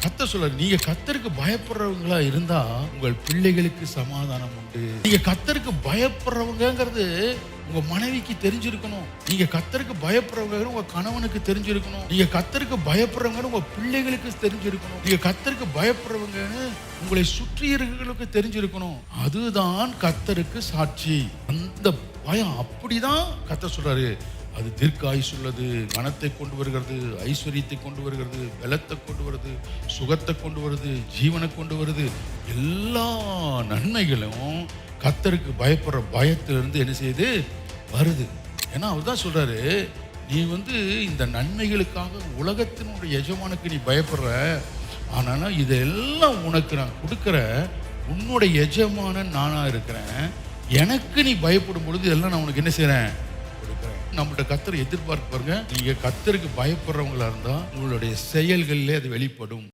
கர்த்தர் சொல்றாரு, நீங்க கர்த்தருக்கு பயப்படுறவங்களா இருந்தா உங்கள் பிள்ளைகளுக்கு சமாதானம் உண்டு. நீங்க கர்த்தருக்கு பயப்படுறவங்கிறது உங்க மனைவிக்கு தெரிஞ்சிருக்கணும். நீங்க கர்த்தருக்கு பயப்படுறவங்க உங்க கணவனுக்கு தெரிஞ்சிருக்கணும். நீங்க கர்த்தருக்கு பயப்படுறவங்க உங்க பிள்ளைகளுக்கு தெரிஞ்சிருக்கணும். நீங்க கர்த்தருக்கு பயப்படுறவங்கன்னு உங்களை சுற்றி இருக்கிறவங்களுக்கு தெரிஞ்சிருக்கணும். அதுதான் கர்த்தருக்கு சாட்சி. அந்த பயம் அப்படிதான் கர்த்தர் சொல்றாரு. அது தீர்க்காயுசு உள்ளது, கனத்தை கொண்டு வருகிறது, ஐஸ்வர்யத்தை கொண்டு வருகிறது, பலத்தை கொண்டு வருது, சுகத்தை கொண்டு வருது, ஜீவனை கொண்டு வருது. எல்லா நன்மைகளும் கர்த்தருக்கு பயப்படுற பயத்திலிருந்து என்ன செய்யுது வருது. ஏன்னா அவர் தான் சொல்றாரு, நீ இந்த நன்மைகளுக்காக உலகத்தினுடைய எஜமானுக்கு நீ பயப்படுற, ஆனா இதெல்லாம் உனக்கு நான் கொடுக்கிற உன்னுடைய எஜமானன் நானா இருக்கிறேன். எனக்கு நீ பயப்படும் பொழுது இதெல்லாம் நான் உனக்கு என்ன செய்யறேன் கொடுக்கிறேன். நம்மள்ட்ட கர்த்தர் எதிர்பார்க்க பாருங்க, நீங்க கர்த்தருக்கு பயப்படுறவங்களா இருந்தா உங்களுடைய செயல்களிலே அது வெளிப்படும்.